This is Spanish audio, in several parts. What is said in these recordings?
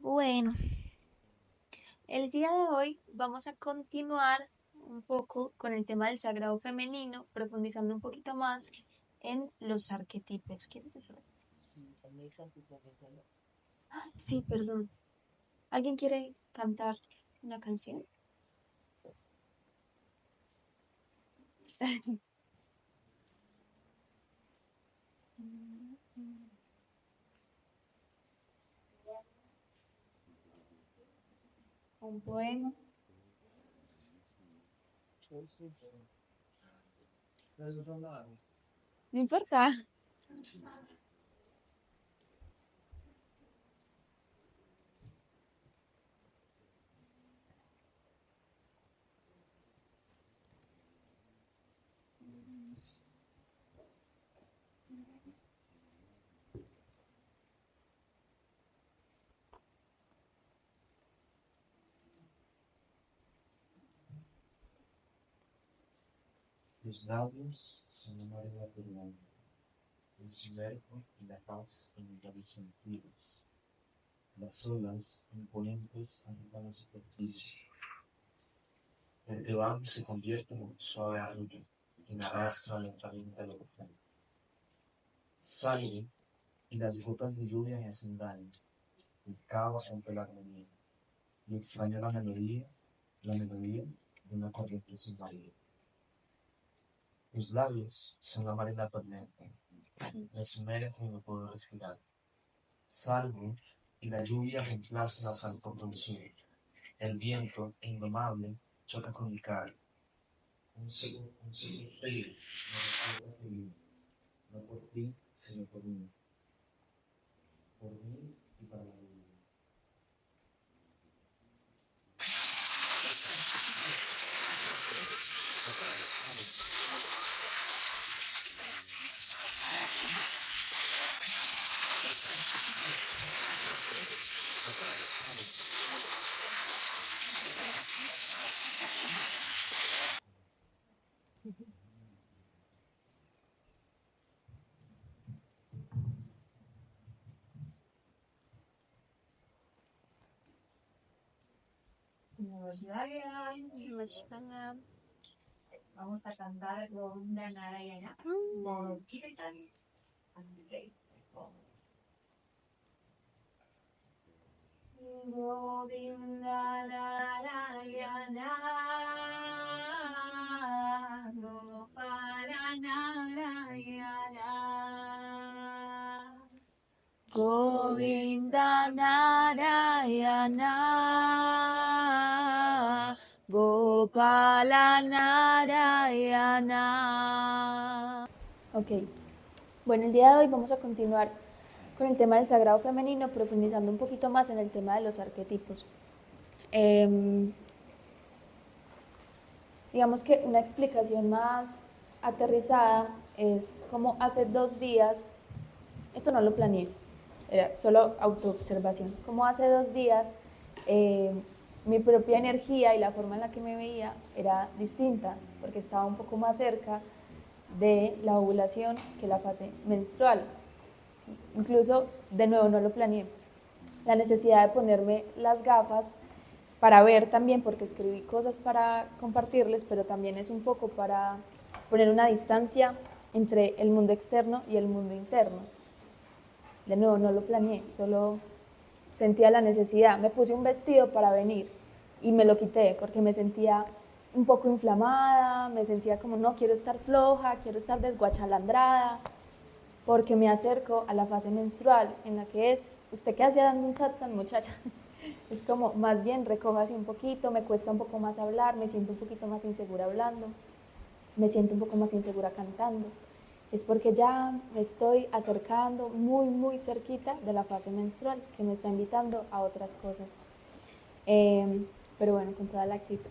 Bueno, el día de hoy vamos a continuar un poco con el tema del sagrado femenino, profundizando un poquito más en los arquetipos. ¿Quieres decir? Sí, perdón. ¿Alguien quiere cantar una canción? Un poema. No importa. Los labios son una arena brillante, el sumerjo y la paz en lugares sentidos. Las olas imponentes agitan la superficie. El rebaño se convierte en un suave arrullo que me arrastra lentamente al océano. Sale y las gotas de lluvia me hacen daño. El caos rompe la armonía y extraño la melodía de una corriente submarina. Tus labios son la marina tormenta, me sumerjo y no puedo respirar. Salgo y la lluvia reemplaza la sal por dulzura. El viento, indomable, choca con mi cara. Un segundo frío, me recuerda que vivo, no por ti, sino por mí y para la vida. Vamos a cantar Govinda Narayana. Kirtan. Govinda Narayana, Gopala Narayana, Govinda Narayana, Gopala Narayana. Ok, bueno, el día de hoy vamos a continuar con el tema del sagrado femenino, profundizando un poquito más en el tema de los arquetipos. Digamos que una explicación más aterrizada es como hace 2 días, esto no lo planeé, era solo autoobservación, como hace 2 días mi propia energía y la forma en la que me veía era distinta, porque estaba un poco más cerca de la ovulación que la fase menstrual. Sí, incluso, de nuevo, no lo planeé. La necesidad de ponerme las gafas para ver también, porque escribí cosas para compartirles, pero también es un poco para poner una distancia entre el mundo externo y el mundo interno. De nuevo, no lo planeé, solo sentía la necesidad. Me puse un vestido para venir y me lo quité porque me sentía un poco inflamada, me sentía como no, quiero estar floja, quiero estar desguachalandrada, porque me acerco a la fase menstrual en la que es, ¿usted qué hace dando un satsang, muchacha? Es como, más bien, recójase un poquito, me cuesta un poco más hablar, me siento un poquito más insegura hablando, me siento un poco más insegura cantando. Es porque ya me estoy acercando muy, muy cerquita de la fase menstrual, que me está invitando a otras cosas. Pero bueno, con toda la actitud.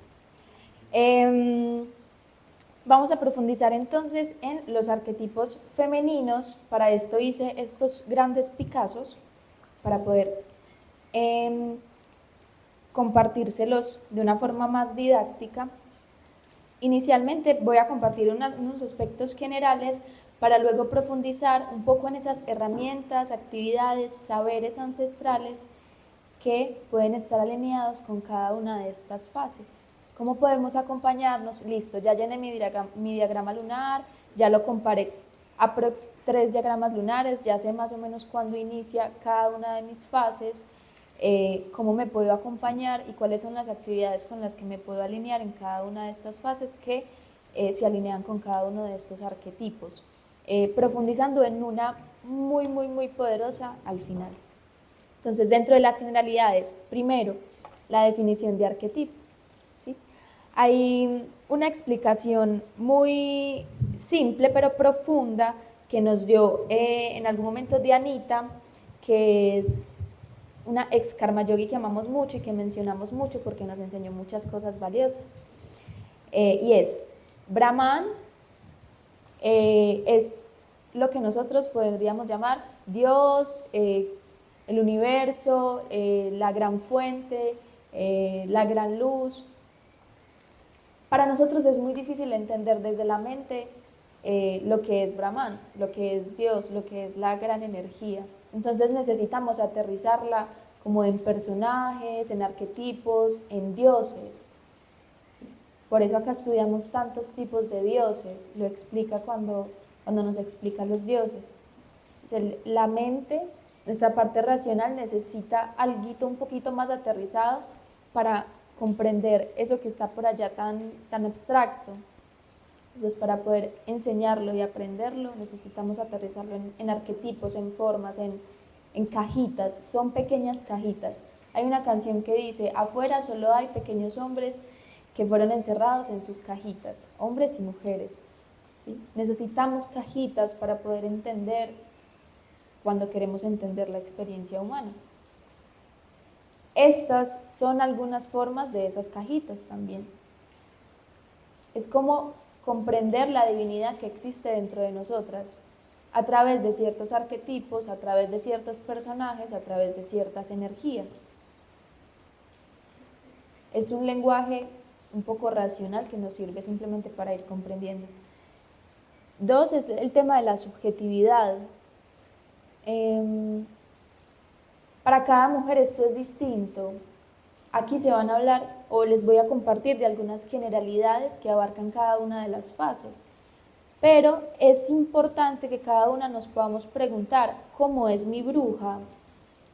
Vamos a profundizar entonces en los arquetipos femeninos. Para esto hice estos grandes Picassos para poder compartírselos de una forma más didáctica. Inicialmente voy a compartir unos aspectos generales para luego profundizar un poco en esas herramientas, actividades, saberes ancestrales que pueden estar alineados con cada una de estas fases. ¿Cómo podemos acompañarnos? Listo, ya llené mi diagrama lunar, ya lo comparé a 3 diagramas lunares, ya sé más o menos cuándo inicia cada una de mis fases, cómo me puedo acompañar y cuáles son las actividades con las que me puedo alinear en cada una de estas fases que se alinean con cada uno de estos arquetipos, profundizando en una muy poderosa al final. Entonces, dentro de las generalidades, primero, la definición de arquetipo, ¿sí? Hay una explicación muy simple pero profunda que nos dio en algún momento Dianita, que es una ex karma yogi que amamos mucho y que mencionamos mucho porque nos enseñó muchas cosas valiosas. Y es, Brahman es lo que nosotros podríamos llamar Dios, el universo, la gran fuente, la gran luz. Para nosotros es muy difícil entender desde la mente lo que es Brahman, lo que es Dios, lo que es la gran energía. Entonces necesitamos aterrizarla como en personajes, en arquetipos, en dioses. ¿Sí? Por eso acá estudiamos tantos tipos de dioses, lo explica cuando nos explica los dioses. La mente, nuestra parte racional, necesita algo un poquito más aterrizado para comprender eso que está por allá tan abstracto. Entonces, para poder enseñarlo y aprenderlo, necesitamos aterrizarlo en arquetipos, en formas, en cajitas. Son pequeñas cajitas. Hay una canción que dice, afuera solo hay pequeños hombres que fueron encerrados en sus cajitas, hombres y mujeres. ¿Sí? Necesitamos cajitas para poder entender cuando queremos entender la experiencia humana. Estas son algunas formas de esas cajitas también. Es como comprender la divinidad que existe dentro de nosotras a través de ciertos arquetipos, a través de ciertos personajes, a través de ciertas energías. Es un lenguaje un poco racional que nos sirve simplemente para ir comprendiendo. 2 es el tema de la subjetividad. Para cada mujer esto es distinto. Aquí se van a hablar o les voy a compartir de algunas generalidades que abarcan cada una de las fases. Pero es importante que cada una nos podamos preguntar cómo es mi bruja,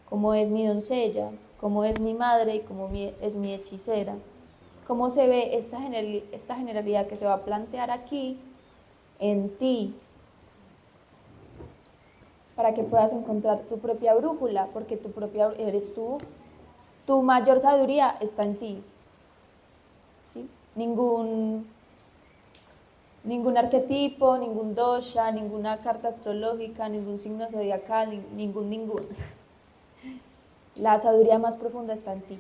cómo es mi doncella, cómo es mi madre y cómo es mi hechicera. Cómo se ve esta generalidad que se va a plantear aquí en ti, para que puedas encontrar tu propia brújula, porque eres tú, tu mayor sabiduría está en ti. ¿Sí? Ningún arquetipo, ningún dosha, ninguna carta astrológica, ningún signo zodiacal, ningún. La sabiduría más profunda está en ti.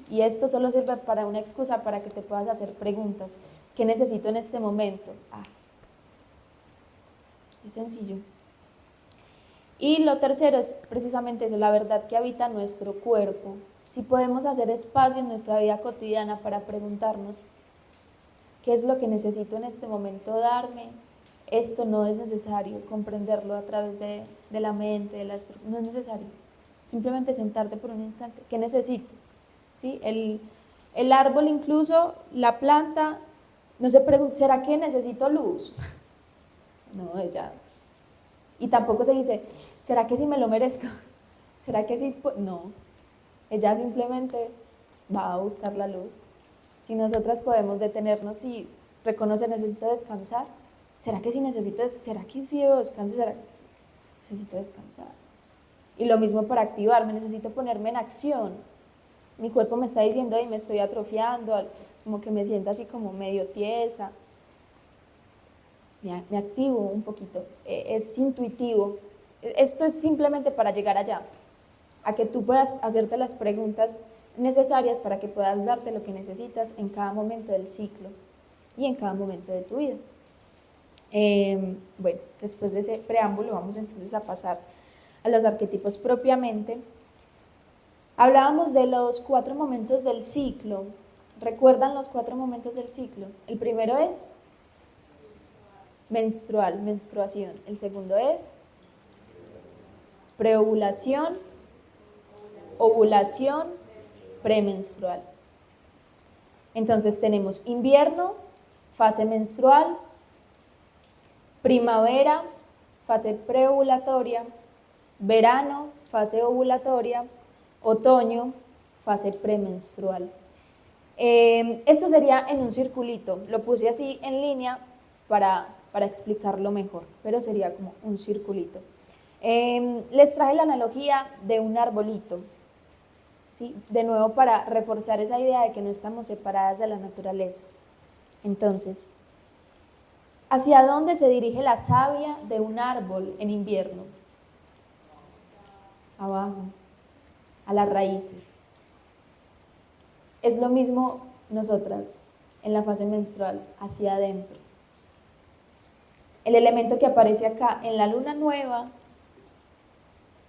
Y esto solo sirve para una excusa para que te puedas hacer preguntas. ¿Qué necesito en este momento? Es sencillo. Y lo tercero es precisamente eso, la verdad que habita nuestro cuerpo. Si podemos hacer espacio en nuestra vida cotidiana para preguntarnos qué es lo que necesito en este momento darme, esto no es necesario comprenderlo a través de la mente, no es necesario. Simplemente sentarte por un instante. ¿Qué necesito? ¿Sí? El árbol, incluso la planta, no se pregunta, ¿será que necesito luz? No, ella. Y tampoco se dice, ¿será que sí me lo merezco? ¿Será que sí? No. Ella simplemente va a buscar la luz. Si nosotras podemos detenernos y reconocer, necesito descansar, ¿será que sí ¿será que sí debo descansar? Necesito descansar. Y lo mismo para activarme, necesito ponerme en acción. Mi cuerpo me está diciendo, me estoy atrofiando, como que me siento así como medio tiesa. Me activo un poquito, es intuitivo. Esto es simplemente para llegar allá, a que tú puedas hacerte las preguntas necesarias para que puedas darte lo que necesitas en cada momento del ciclo y en cada momento de tu vida. Bueno, después de ese preámbulo vamos entonces a pasar a los arquetipos propiamente. Hablábamos de los 4 momentos del ciclo. ¿Recuerdan los 4 momentos del ciclo? El primero es menstrual, menstruación. El segundo es preovulación, ovulación premenstrual. Entonces tenemos invierno, fase menstrual, primavera, fase preovulatoria, verano, fase ovulatoria, otoño, fase premenstrual. Esto sería en un circulito, lo puse así en línea para explicarlo mejor, pero sería como un circulito. Les traje la analogía de un arbolito, ¿sí? De nuevo para reforzar esa idea de que no estamos separadas de la naturaleza. Entonces, ¿hacia dónde se dirige la savia de un árbol en invierno? Abajo, a las raíces. Es lo mismo nosotras en la fase menstrual, hacia adentro. El elemento que aparece acá en la luna nueva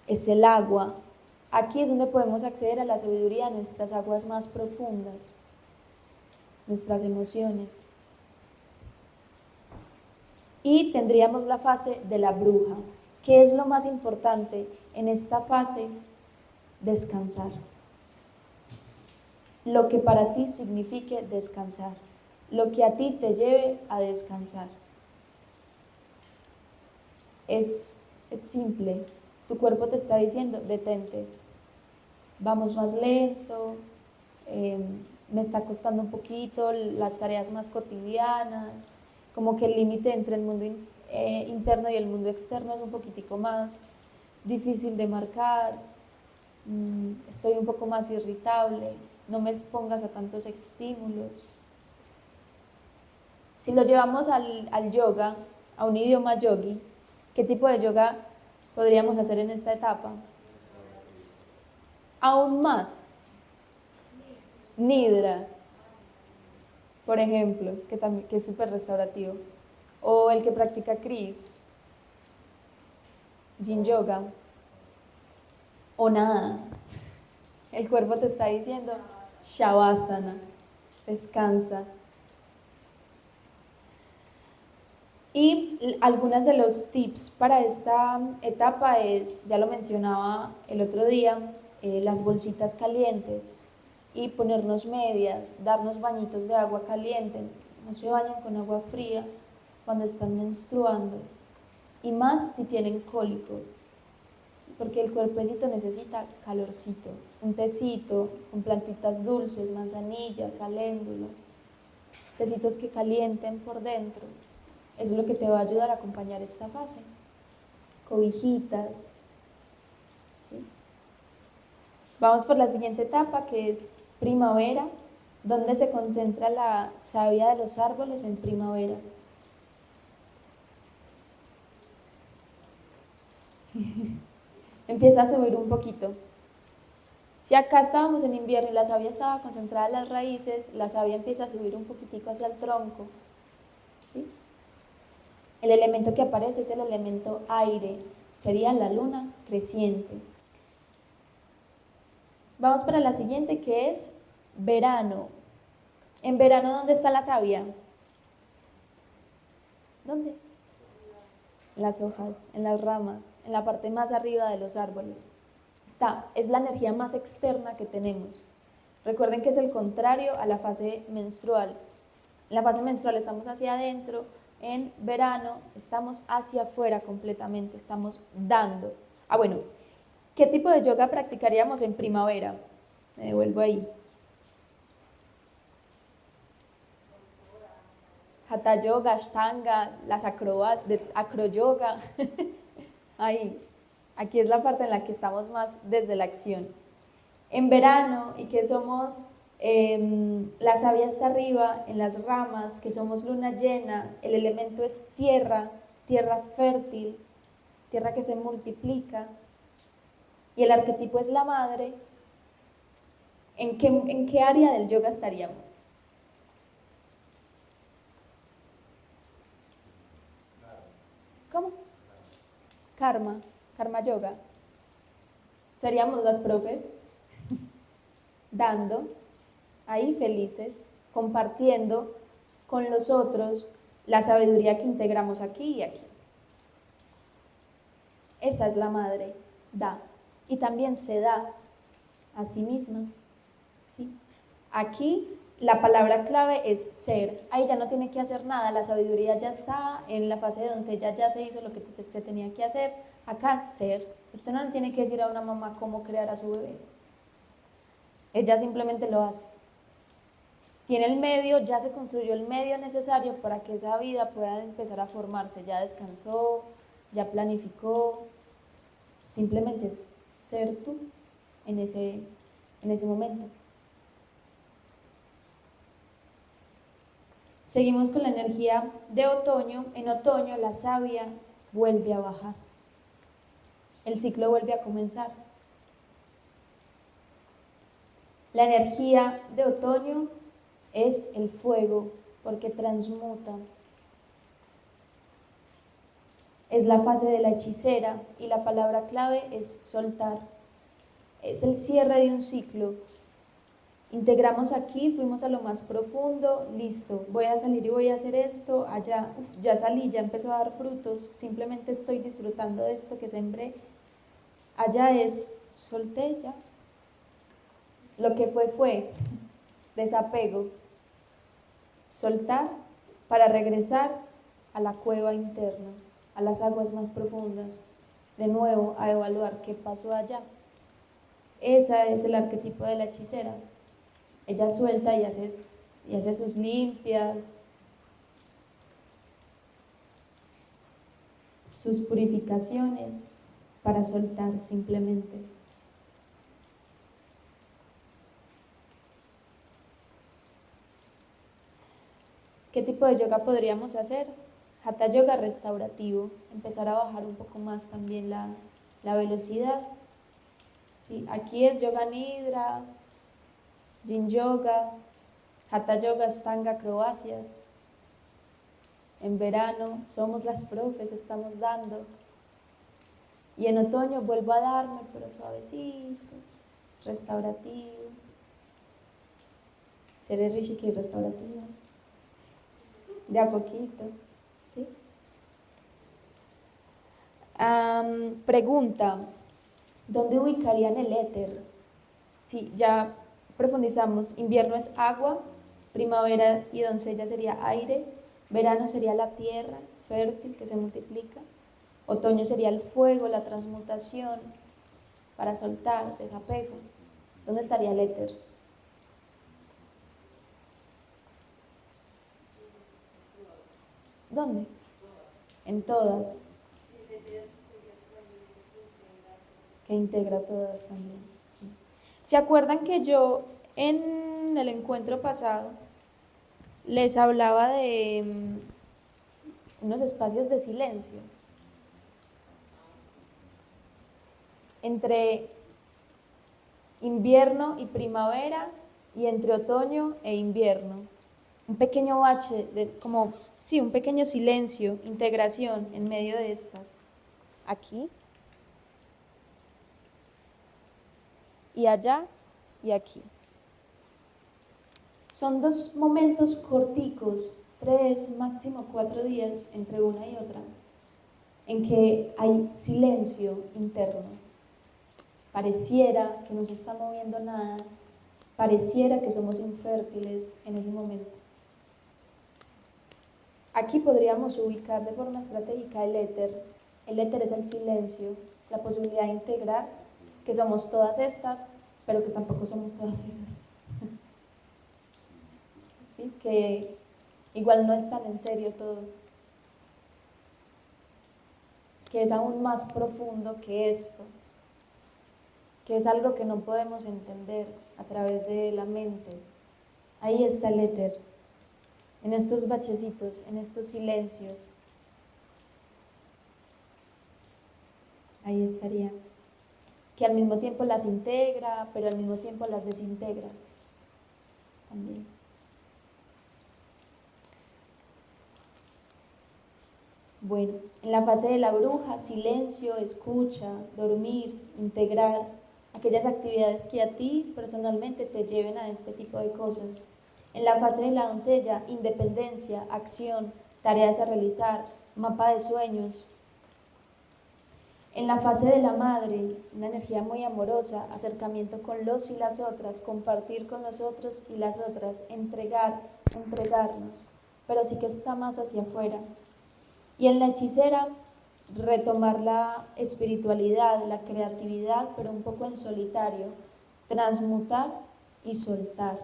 es el agua. Aquí es donde podemos acceder a la sabiduría, a nuestras aguas más profundas, nuestras emociones. Y tendríamos la fase de la bruja. ¿Qué es lo más importante en esta fase? Descansar. Lo que para ti signifique descansar, lo que a ti te lleve a descansar. Es simple, tu cuerpo te está diciendo, detente, vamos más lento, me está costando un poquito las tareas más cotidianas, como que el límite entre el mundo interno y el mundo externo es un poquitico más difícil de marcar, estoy un poco más irritable, no me expongas a tantos estímulos. Si lo llevamos al yoga, a un idioma yogi, ¿qué tipo de yoga podríamos hacer en esta etapa? Aún más. Nidra, por ejemplo, que es súper restaurativo. O el que practica Kris, Yin Yoga. O nada. El cuerpo te está diciendo Shavasana, descansa. Y algunos de los tips para esta etapa es, ya lo mencionaba el otro día, las bolsitas calientes y ponernos medias, darnos bañitos de agua caliente, no se bañen con agua fría cuando están menstruando y más si tienen cólico, porque el cuerpecito necesita calorcito, un tecito con plantitas dulces, manzanilla, caléndula, tecitos que calienten por dentro. Eso es lo que te va a ayudar a acompañar esta fase. Cobijitas. ¿Sí? Vamos por la siguiente etapa, que es primavera, donde se concentra la savia de los árboles en primavera. Empieza a subir un poquito. Si acá estábamos en invierno y la savia estaba concentrada en las raíces, la savia empieza a subir un poquitico hacia el tronco. ¿Sí? El elemento que aparece es el elemento aire, sería la luna creciente. Vamos para la siguiente, que es verano. En verano, ¿dónde está la savia? ¿Dónde? En las hojas, en las ramas, en la parte más arriba de los árboles. Es la energía más externa que tenemos. Recuerden que es el contrario a la fase menstrual. En la fase menstrual estamos hacia adentro, en verano estamos hacia afuera completamente, estamos dando. Bueno, ¿qué tipo de yoga practicaríamos en primavera? Me devuelvo ahí. Hatha yoga, ashtanga, las acroyoga. Ahí, aquí es la parte en la que estamos más desde la acción. En verano, y que somos, la savia está arriba, en las ramas, que somos luna llena, el elemento es tierra, tierra fértil, tierra que se multiplica, y el arquetipo es la madre. ¿En qué área del yoga estaríamos? ¿Cómo? Karma yoga. Seríamos las profes, dando, ahí felices, compartiendo con los otros la sabiduría que integramos aquí y aquí. Esa es la madre, da. Y también se da. a sí misma. ¿Sí? Aquí la palabra clave es ser. Ahí ya no tiene que hacer nada, la sabiduría ya está, en la fase de doncella ya se hizo lo que se tenía que hacer. Acá ser. Usted no le tiene que decir a una mamá cómo crear a su bebé. Ella simplemente lo hace. Tiene el medio, ya se construyó el medio necesario para que esa vida pueda empezar a formarse. Ya descansó, ya planificó. Simplemente es ser tú en ese momento. Seguimos con la energía de otoño. En otoño la savia vuelve a bajar. El ciclo vuelve a comenzar. La energía de otoño es el fuego porque transmuta. Es la fase de la hechicera y la palabra clave es soltar. Es el cierre de un ciclo. Integramos aquí, fuimos a lo más profundo, listo, voy a salir y voy a hacer esto, allá, ya salí, ya empezó a dar frutos, simplemente estoy disfrutando de esto que sembré. Allá es, solté ya. Lo que fue, desapego. Soltar para regresar a la cueva interna, a las aguas más profundas, de nuevo a evaluar qué pasó allá. Ese es el arquetipo de la hechicera. Ella suelta y hace sus limpias, sus purificaciones para soltar simplemente. ¿Qué tipo de yoga podríamos hacer? Hatha yoga restaurativo, empezar a bajar un poco más también la velocidad. ¿Sí? Aquí es yoga nidra, yin yoga, hatha yoga, ashtanga, acrobacias. En verano somos las profes, estamos dando. Y en otoño vuelvo a darme, pero suavecito, restaurativo. Seré Rishiki restaurativo. De a poquito, ¿sí? Pregunta, ¿dónde ubicarían el éter? Sí, ya profundizamos. Invierno es agua, primavera y doncella sería aire, verano sería la tierra fértil que se multiplica, otoño sería el fuego, la transmutación, para soltar, desapego. ¿Dónde estaría el éter? ¿Dónde? En todas. Que integra todas también. Sí. ¿Se acuerdan que yo en el encuentro pasado les hablaba de unos espacios de silencio entre invierno y primavera y entre otoño e invierno? Un pequeño bache, un pequeño silencio, integración en medio de estas. Aquí y allá y aquí. Son dos momentos corticos, 3, máximo 4 días entre una y otra, en que hay silencio interno. Pareciera que no se está moviendo nada, pareciera que somos infértiles en ese momento. Aquí podríamos ubicar de forma estratégica el éter. El éter es el silencio, la posibilidad de integrar que somos todas estas, pero que tampoco somos todas esas. ¿Sí? Que igual no es tan en serio todo. Que es aún más profundo que esto. Que es algo que no podemos entender a través de la mente. Ahí está el éter. En estos bachecitos, en estos silencios. Ahí estaría. Que al mismo tiempo las integra, pero al mismo tiempo las desintegra. También. Bueno, en la fase de la bruja, silencio, escucha, dormir, integrar aquellas actividades que a ti personalmente te lleven a este tipo de cosas. En la fase de la doncella, independencia, acción, tareas a realizar, mapa de sueños. En la fase de la madre, una energía muy amorosa, acercamiento con los y las otras, compartir con los otros y las otras, entregarnos, pero sí que está más hacia afuera. Y en la hechicera, retomar la espiritualidad, la creatividad, pero un poco en solitario, transmutar y soltar.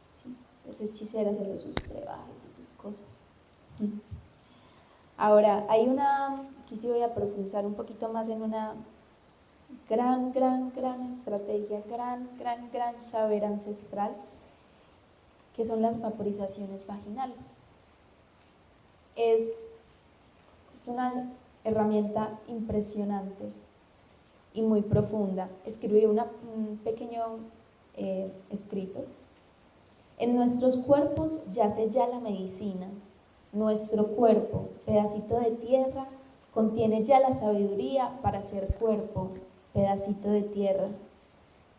Sí, es hechicera, hacer sus brebajes y sus cosas. Ahora, aquí sí voy a profundizar un poquito más en una gran estrategia, gran saber ancestral, que son las vaporizaciones vaginales. Es una herramienta impresionante y muy profunda. Escribí un pequeño escrito. En nuestros cuerpos yace ya la medicina. Nuestro cuerpo, pedacito de tierra, contiene ya la sabiduría para ser cuerpo, pedacito de tierra.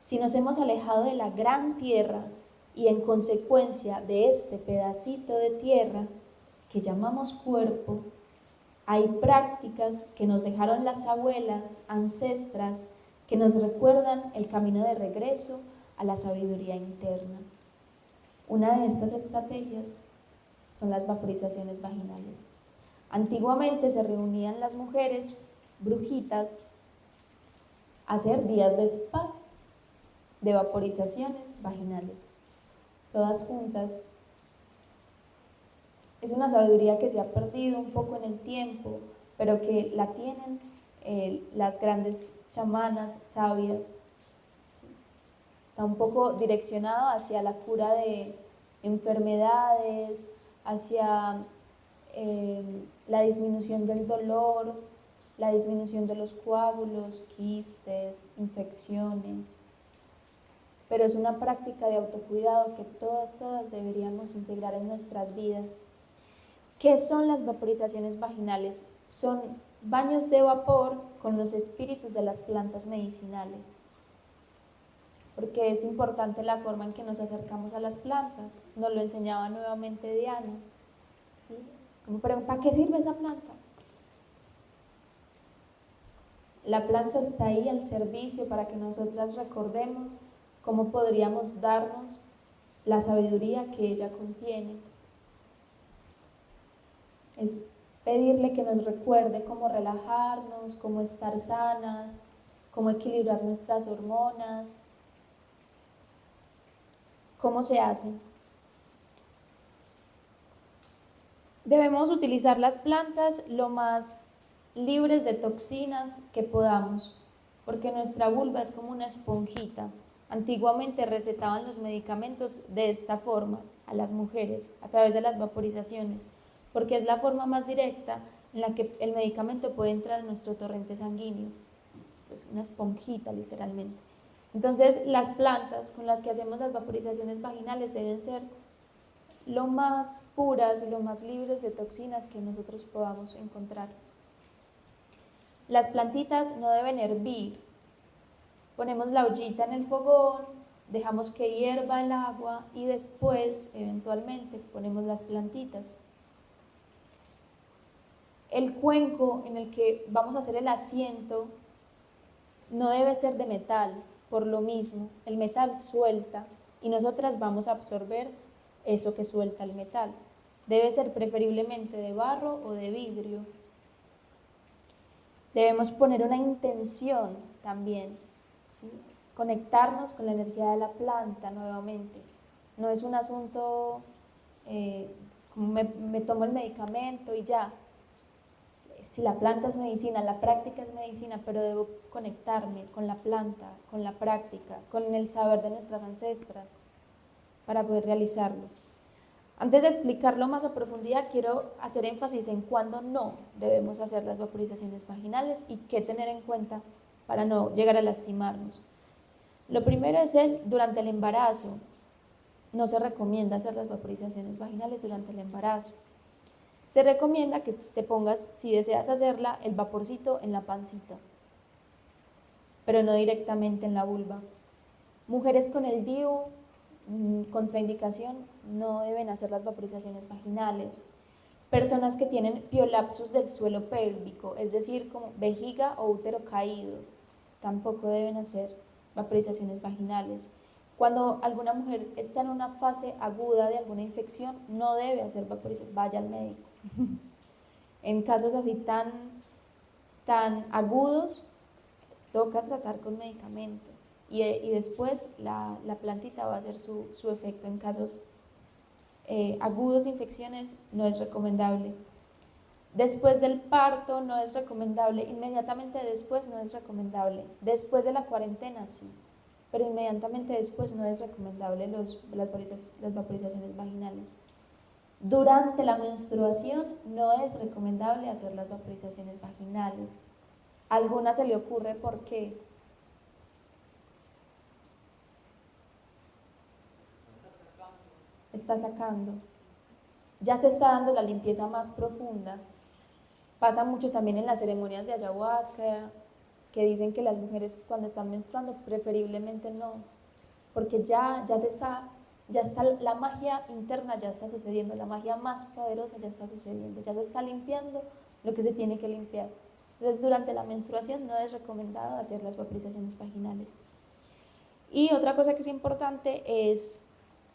Si nos hemos alejado de la gran tierra y en consecuencia de este pedacito de tierra que llamamos cuerpo, hay prácticas que nos dejaron las abuelas, ancestras, que nos recuerdan el camino de regreso a la sabiduría interna. Una de estas estrategias son las vaporizaciones vaginales. Antiguamente se reunían las mujeres brujitas a hacer días de spa, de vaporizaciones vaginales, todas juntas. Es una sabiduría que se ha perdido un poco en el tiempo, pero que la tienen las grandes chamanas, sabias. ¿Sí? Está un poco direccionado hacia la cura de enfermedades, hacia la disminución del dolor, la disminución de los coágulos, quistes, infecciones. Pero es una práctica de autocuidado que todas deberíamos integrar en nuestras vidas. ¿Qué son las vaporizaciones vaginales? Son baños de vapor con los espíritus de las plantas medicinales. Porque es importante la forma en que nos acercamos a las plantas. Nos lo enseñaba nuevamente Diana. ¿Sí? Pero ¿para qué sirve esa planta? La planta está ahí al servicio para que nosotras recordemos cómo podríamos darnos la sabiduría que ella contiene. Es pedirle que nos recuerde cómo relajarnos, cómo estar sanas, cómo equilibrar nuestras hormonas. ¿Cómo se hace? Debemos utilizar las plantas lo más libres de toxinas que podamos, porque nuestra vulva es como una esponjita. Antiguamente recetaban los medicamentos de esta forma a las mujeres, a través de las vaporizaciones, porque es la forma más directa en la que el medicamento puede entrar en nuestro torrente sanguíneo. Es una esponjita, literalmente. Entonces, las plantas con las que hacemos las vaporizaciones vaginales deben ser lo más puras y lo más libres de toxinas que nosotros podamos encontrar. Las plantitas no deben hervir. Ponemos la ollita en el fogón, dejamos que hierva el agua y después, eventualmente, ponemos las plantitas. El cuenco en el que vamos a hacer el asiento no debe ser de metal, por lo mismo, el metal suelta y nosotras vamos a absorber eso que suelta el metal. Debe ser preferiblemente de barro o de vidrio. Debemos poner una intención también, ¿sí? Conectarnos con la energía de la planta nuevamente. No es un asunto como me tomo el medicamento y ya. Si la planta es medicina, la práctica es medicina, pero debo conectarme con la planta, con la práctica, con el saber de nuestras ancestras para poder realizarlo. Antes de explicarlo más a profundidad, quiero hacer énfasis en cuándo no debemos hacer las vaporizaciones vaginales y qué tener en cuenta para no llegar a lastimarnos. Lo primero es durante el embarazo. No se recomienda hacer las vaporizaciones vaginales durante el embarazo. Se recomienda que te pongas, si deseas hacerla, el vaporcito en la pancita, pero no directamente en la vulva. Mujeres con el DIU, contraindicación, no deben hacer las vaporizaciones vaginales, Personas que tienen piolapsus del suelo pélvico, es decir, como vejiga o útero caído, tampoco deben hacer vaporizaciones vaginales. Cuando alguna mujer está en una fase aguda de alguna infección, no debe hacer vaporización, vaya al médico. En casos así tan agudos, toca tratar con medicamento y después la plantita va a hacer su efecto. En casos agudos de infecciones no es recomendable. Después del parto no es recomendable, inmediatamente después no es recomendable, después de la cuarentena sí, pero inmediatamente después no es recomendable las vaporizaciones vaginales. Durante la menstruación no es recomendable hacer las vaporizaciones vaginales. A alguna se le ocurre por qué. Está sacando. Ya se está dando la limpieza más profunda. Pasa mucho también en las ceremonias de ayahuasca, que dicen que las mujeres cuando están menstruando preferiblemente no, porque ya está, la magia interna ya está sucediendo, la magia más poderosa ya está sucediendo, ya se está limpiando lo que se tiene que limpiar. Entonces durante la menstruación no es recomendado hacer las vaporizaciones vaginales. Y otra cosa que es importante es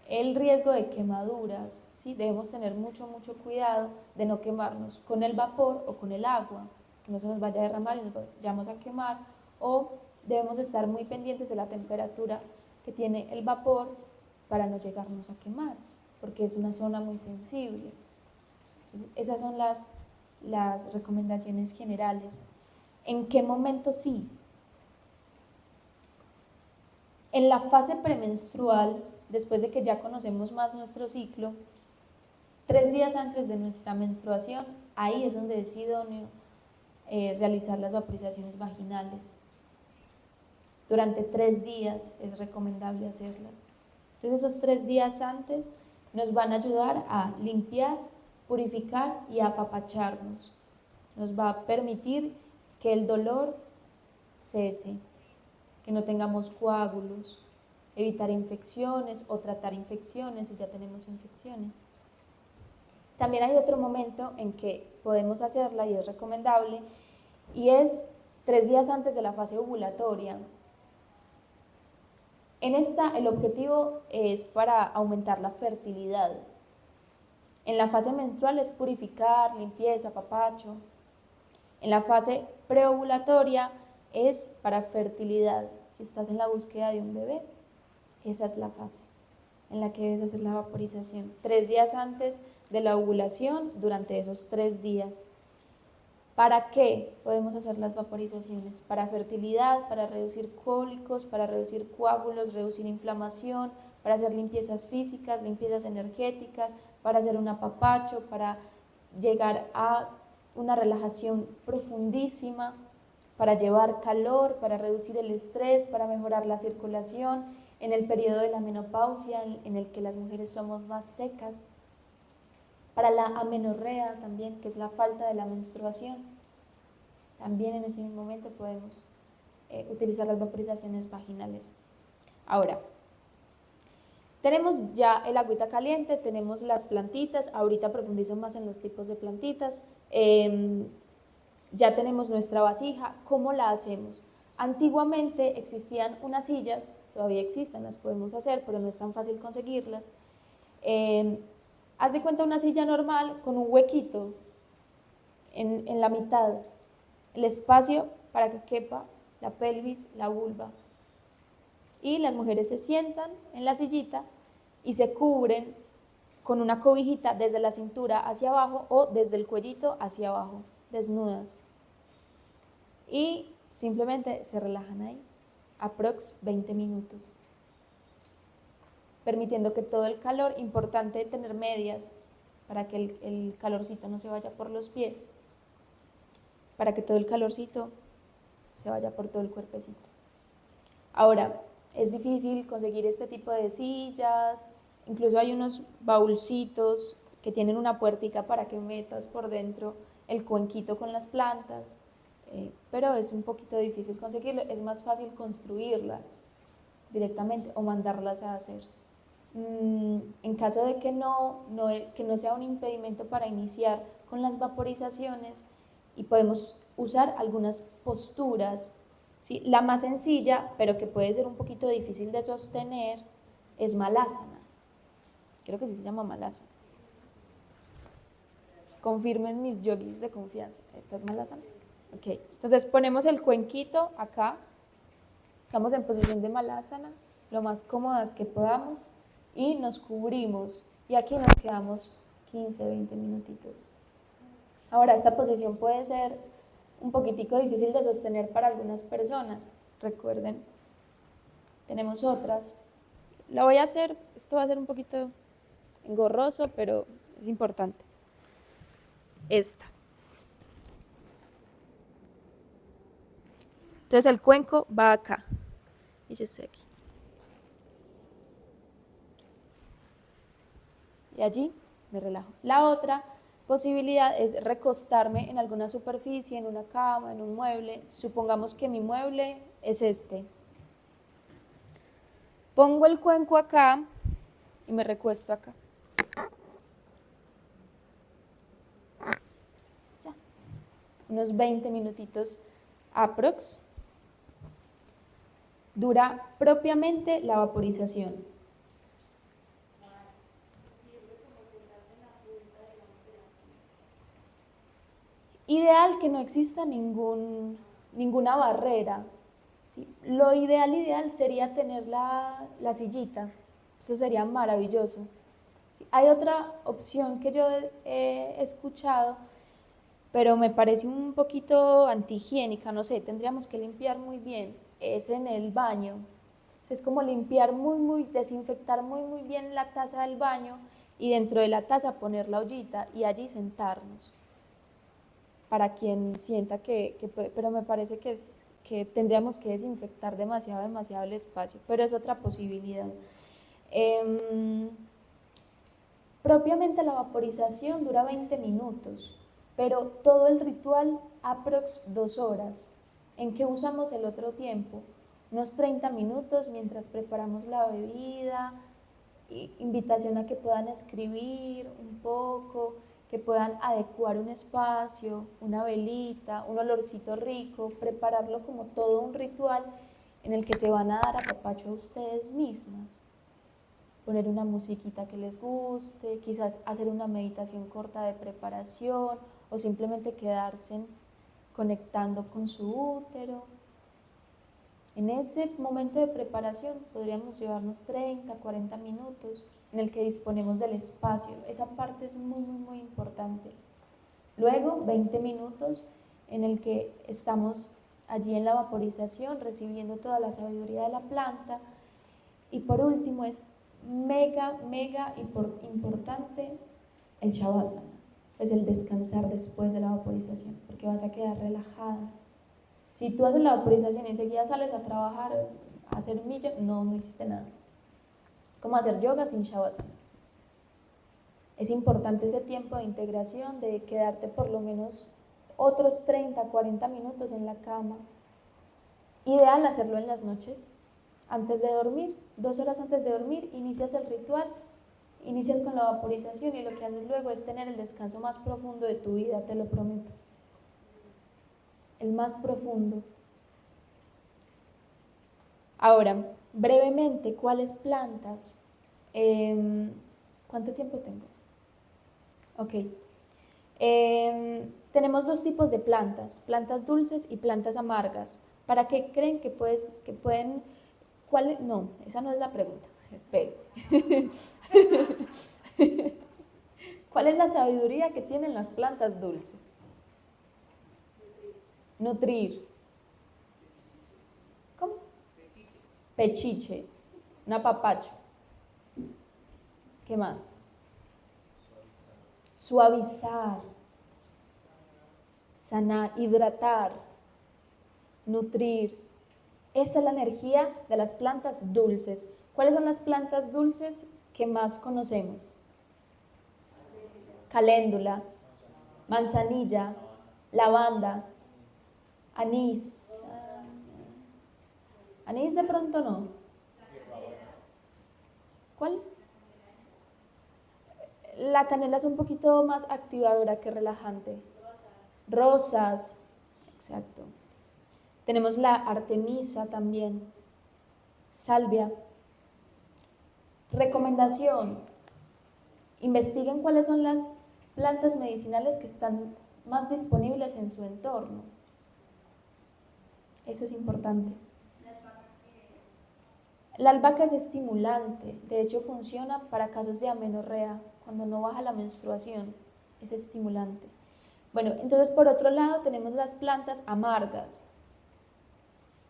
el riesgo de quemaduras, ¿sí? Debemos tener mucho cuidado de no quemarnos con el vapor o con el agua, que no se nos vaya a derramar y nos vayamos a quemar, o debemos estar muy pendientes de la temperatura que tiene el vapor para no llegarnos a quemar, porque es una zona muy sensible. Entonces, esas son las recomendaciones generales. ¿En qué momento sí? En la fase premenstrual, después de que ya conocemos más nuestro ciclo, 3 días antes de nuestra menstruación, ahí es donde es idóneo realizar las vaporizaciones vaginales. Durante 3 días es recomendable hacerlas. Entonces esos 3 días antes nos van a ayudar a limpiar, purificar y apapacharnos. Nos va a permitir que el dolor cese, que no tengamos coágulos, evitar infecciones o tratar infecciones si ya tenemos infecciones. También hay otro momento en que podemos hacerla y es recomendable, y es 3 días antes de la fase ovulatoria. En esta el objetivo es para aumentar la fertilidad. En la fase menstrual es purificar, limpieza, apapacho. En la fase preovulatoria es para fertilidad. Si estás en la búsqueda de un bebé, esa es la fase en la que debes hacer la vaporización. 3 días antes de la ovulación, durante esos 3 días. ¿Para qué podemos hacer las vaporizaciones? Para fertilidad, para reducir cólicos, para reducir coágulos, reducir inflamación, para hacer limpiezas físicas, limpiezas energéticas, para hacer un apapacho, para llegar a una relajación profundísima, para llevar calor, para reducir el estrés, para mejorar la circulación, en el periodo de la menopausia, en el que las mujeres somos más secas, para la amenorrea también, que es la falta de la menstruación. También en ese momento podemos utilizar las vaporizaciones vaginales. Ahora, tenemos ya el agüita caliente, tenemos las plantitas, ahorita profundizo más en los tipos de plantitas, ya tenemos nuestra vasija. ¿Cómo la hacemos? Antiguamente existían unas sillas, todavía existen, las podemos hacer, pero no es tan fácil conseguirlas. Haz de cuenta una silla normal con un huequito en la mitad, el espacio para que quepa la pelvis, la vulva. Y las mujeres se sientan en la sillita y se cubren con una cobijita desde la cintura hacia abajo o desde el cuellito hacia abajo, desnudas. Y simplemente se relajan ahí, aprox 20 minutos. Permitiendo que todo el calor, importante tener medias para que el calorcito no se vaya por los pies, para que todo el calorcito se vaya por todo el cuerpecito. Ahora, es difícil conseguir este tipo de sillas, incluso hay unos baúlcitos que tienen una puertica para que metas por dentro el cuenquito con las plantas, pero es un poquito difícil conseguirlo, es más fácil construirlas directamente o mandarlas a hacer. En caso de que no sea un impedimento para iniciar con las vaporizaciones, y podemos usar algunas posturas, ¿sí? La más sencilla, pero que puede ser un poquito difícil de sostener, es Malasana. Creo que sí se llama Malasana. Confirmen mis yogis de confianza. ¿Esta es Malasana? Ok, entonces ponemos el cuenquito acá. Estamos en posición de Malasana, lo más cómodas que podamos, y nos cubrimos. Y aquí nos quedamos 15, 20 minutitos. Ahora, esta posición puede ser un poquitico difícil de sostener para algunas personas. Recuerden, tenemos otras. La voy a hacer, esto va a ser un poquito engorroso, pero es importante. Esta. Entonces el cuenco va acá. Y yo estoy aquí. Y allí me relajo. La otra posibilidad es recostarme en alguna superficie, en una cama, en un mueble. Supongamos que mi mueble es este. Pongo el cuenco acá y me recuesto acá. Ya. Unos 20 minutitos aprox. Dura propiamente la vaporización. Ideal que no exista ninguna barrera. ¿Sí? Lo ideal sería tener la sillita. Eso sería maravilloso. ¿Sí? Hay otra opción que yo he escuchado, pero me parece un poquito antihigiénica, no sé, tendríamos que limpiar muy bien. Es en el baño. Es como limpiar desinfectar muy bien la taza del baño, y dentro de la taza poner la ollita y allí sentarnos. Para quien sienta que puede, pero me parece que tendríamos que desinfectar demasiado el espacio, pero es otra posibilidad. Propiamente la vaporización dura 20 minutos, pero todo el ritual aprox 2 horas. ¿En qué usamos el otro tiempo? Unos 30 minutos mientras preparamos la bebida, invitación a que puedan escribir un poco, que puedan adecuar un espacio, una velita, un olorcito rico, prepararlo como todo un ritual en el que se van a dar apapacho a ustedes mismas. Poner una musiquita que les guste, quizás hacer una meditación corta de preparación, o simplemente quedarse conectando con su útero. En ese momento de preparación podríamos llevarnos 30, 40 minutos en el que disponemos del espacio. Esa parte es muy importante. Luego, 20 minutos en el que estamos allí en la vaporización, recibiendo toda la sabiduría de la planta. Y por último, es mega importante el Shavasana, es el descansar después de la vaporización, porque vas a quedar relajada. Si tú haces la vaporización y enseguida sales a trabajar, a hacer millas, no hiciste nada. Es como hacer yoga sin Shavasana. Es importante ese tiempo de integración, de quedarte por lo menos otros 30, 40 minutos en la cama. Ideal hacerlo en las noches, antes de dormir, 2 horas antes de dormir, inicias el ritual, inicias con la vaporización, y lo que haces luego es tener el descanso más profundo de tu vida, te lo prometo. El más profundo. Ahora, brevemente, ¿cuáles plantas? ¿Cuánto tiempo tengo? Ok. Tenemos 2 tipos de plantas dulces y plantas amargas. ¿Para qué creen que pueden? No, esa no es la pregunta. Espere. ¿Cuál es la sabiduría que tienen las plantas dulces? Nutrir. ¿Cómo? Pechiche. Un apapacho. ¿Qué más? Suavizar. Sanar, hidratar, nutrir. Esa es la energía de las plantas dulces. ¿Cuáles son las plantas dulces que más conocemos? Caléndula, manzanilla, lavanda, anís. Anís de pronto no. ¿Cuál? La canela es un poquito más activadora que relajante. Rosas, exacto. Tenemos la artemisa también. Salvia. Recomendación: investiguen cuáles son las plantas medicinales que están más disponibles en su entorno. Eso es importante. La albahaca es estimulante, de hecho funciona para casos de amenorrea, cuando no baja la menstruación, es estimulante. Bueno, entonces por otro lado tenemos las plantas amargas.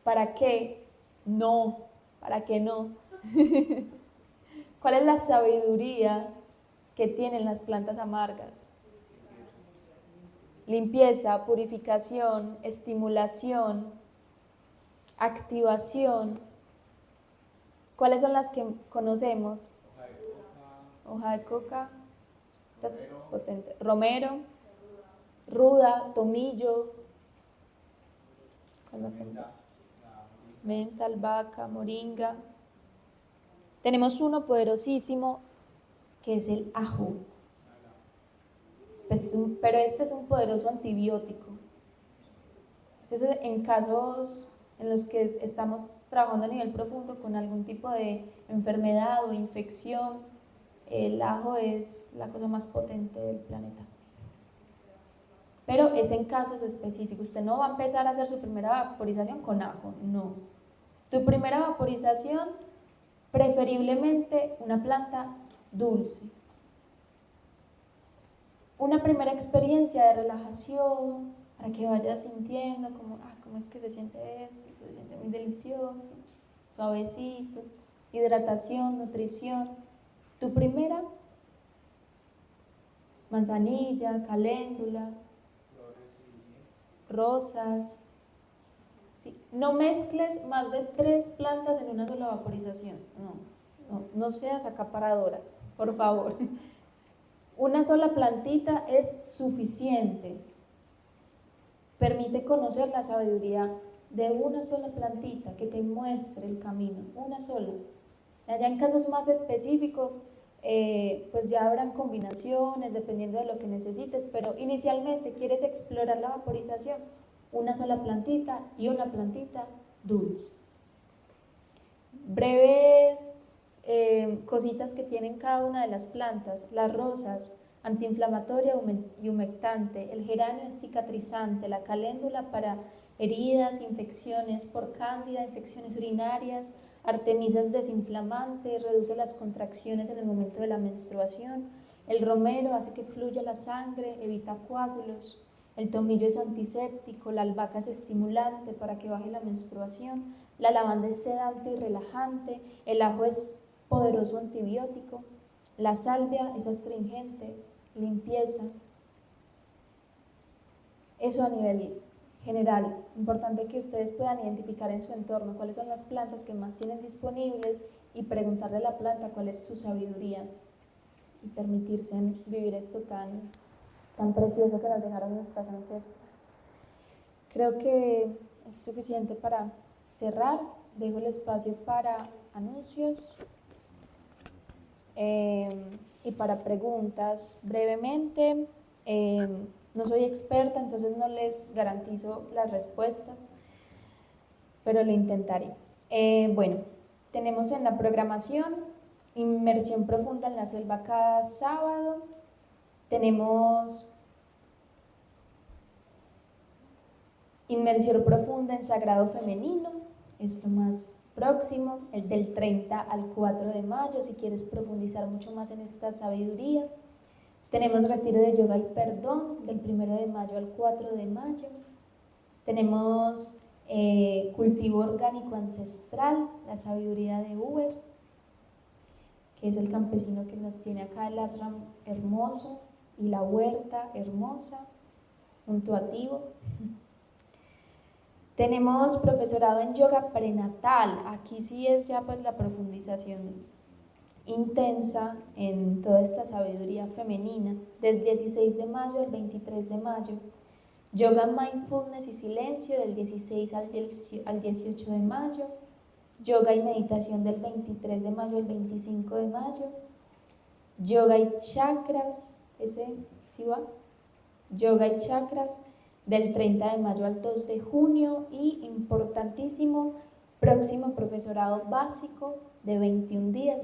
¿Para qué? No, ¿para qué no? ¿Cuál es la sabiduría que tienen las plantas amargas? Limpieza, purificación, estimulación, activación. ¿Cuáles son las que conocemos? Hoja de coca, esta es potente. Romero, ruda, tomillo. ¿Cuál más tenemos? Menta, albahaca, moringa. Tenemos uno poderosísimo que es el ajo. Pues pero este es un poderoso antibiótico. Entonces, en casos en los que estamos trabajando a nivel profundo con algún tipo de enfermedad o infección, el ajo es la cosa más potente del planeta. Pero es en casos específicos. Usted no va a empezar a hacer su primera vaporización con ajo, no. Tu primera vaporización, preferiblemente una planta dulce. Una primera experiencia de relajación, para que vayas sintiendo cómo es que se siente esto, se siente muy delicioso, suavecito, hidratación, nutrición. Tu primera, manzanilla, caléndula, rosas. Sí. No mezcles más de 3 plantas en una sola vaporización, no seas acaparadora, por favor. Una sola plantita es suficiente. Permite conocer la sabiduría de una sola plantita que te muestre el camino, una sola. Ya en casos más específicos, pues ya habrán combinaciones dependiendo de lo que necesites, pero inicialmente quieres explorar la vaporización, una sola plantita y una plantita dulce. Breves cositas que tienen cada una de las plantas: las rosas, antiinflamatoria y humectante; el geranio es cicatrizante; la caléndula para heridas, infecciones por cándida, infecciones urinarias; artemisa es desinflamante, reduce las contracciones en el momento de la menstruación; el romero hace que fluya la sangre, evita coágulos; el tomillo es antiséptico; la albahaca es estimulante para que baje la menstruación; la lavanda es sedante y relajante; el ajo es poderoso antibiótico; la salvia es astringente, limpieza. Eso a nivel general. Importante que ustedes puedan identificar en su entorno cuáles son las plantas que más tienen disponibles y preguntarle a la planta cuál es su sabiduría y permitirse vivir esto tan precioso que nos dejaron nuestras ancestras. Creo que es suficiente para cerrar. Dejo el espacio para anuncios y para preguntas brevemente. No soy experta, entonces no les garantizo las respuestas, pero lo intentaré. Bueno, tenemos en la programación inmersión profunda en la selva cada sábado. Tenemos inmersión profunda en sagrado femenino, es lo más próximo, el del 30 al 4 de mayo, si quieres profundizar mucho más en esta sabiduría. Tenemos retiro de yoga y perdón del 1 de mayo al 4 de mayo. Tenemos cultivo orgánico ancestral, la sabiduría de Uber, que es el campesino que nos tiene acá el ashram hermoso y la huerta hermosa junto a Tivo. Tenemos profesorado en yoga prenatal. Aquí sí es ya pues la profundización intensa en toda esta sabiduría femenina, del 16 de mayo al 23 de mayo. Yoga, mindfulness y silencio del 16 al 18 de mayo. Yoga y meditación del 23 de mayo al 25 de mayo. Yoga y chakras, ese sí va, yoga y chakras del 30 de mayo al 2 de junio y importantísimo, próximo profesorado básico de 21 días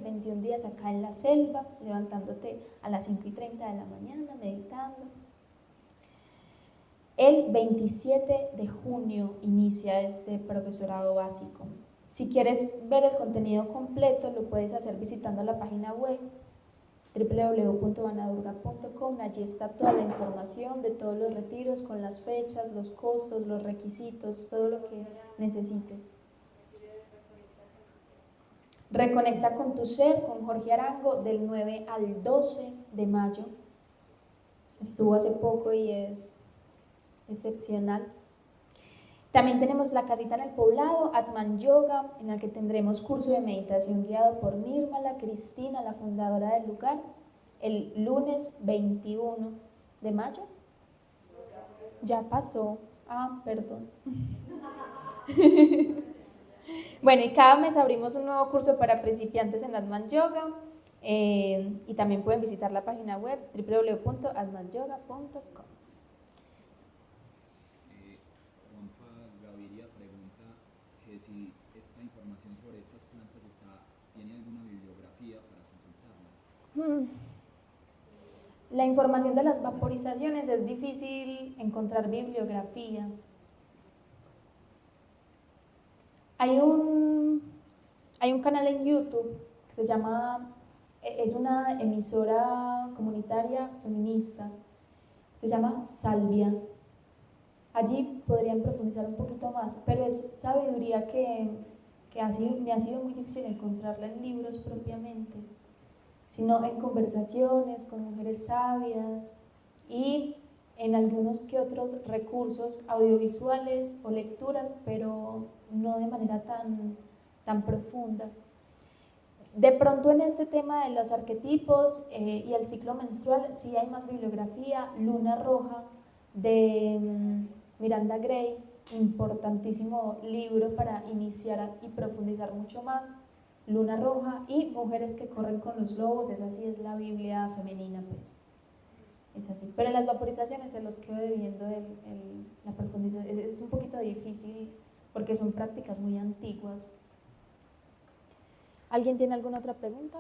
acá en la selva, levantándote a las 5:30 de la mañana, meditando. El 27 de junio inicia este profesorado básico. Si quieres ver el contenido completo, lo puedes hacer visitando la página web www.vanadurga.com. Allí está toda la información de todos los retiros, con las fechas, los costos, los requisitos, todo lo que necesites. Reconecta con tu ser, con Jorge Arango, del 9 al 12 de mayo. Estuvo hace poco y es excepcional. También tenemos la casita en el poblado, Atman Yoga, en la que tendremos curso de meditación guiado por Nirmala Cristina, la fundadora del lugar, el lunes 21 de mayo. Ya pasó. Perdón. Bueno, y cada mes abrimos un nuevo curso para principiantes en Atman Yoga. Y también pueden visitar la página web www.atmanyoga.com. Juanpa Gaviria pregunta que si esta información sobre estas plantas tiene alguna bibliografía para consultarla. La información de las vaporizaciones es difícil encontrar bibliografía. Hay un canal en YouTube que se llama, es una emisora comunitaria feminista, se llama Salvia. Allí podrían profundizar un poquito más, pero es sabiduría que me ha sido muy difícil encontrarla en libros propiamente, sino en conversaciones con mujeres sabias y en algunos que otros recursos audiovisuales o lecturas, pero no de manera tan profunda. De pronto en este tema de los arquetipos y el ciclo menstrual sí hay más bibliografía. Luna Roja de Miranda Gray, importantísimo libro para iniciar y profundizar mucho más. Luna Roja y Mujeres que corren con los lobos, esa sí es la Biblia femenina, pues es así. Pero en las vaporizaciones se los quedo debiendo la profundización, es un poquito difícil porque son prácticas muy antiguas. ¿Alguien tiene alguna otra pregunta?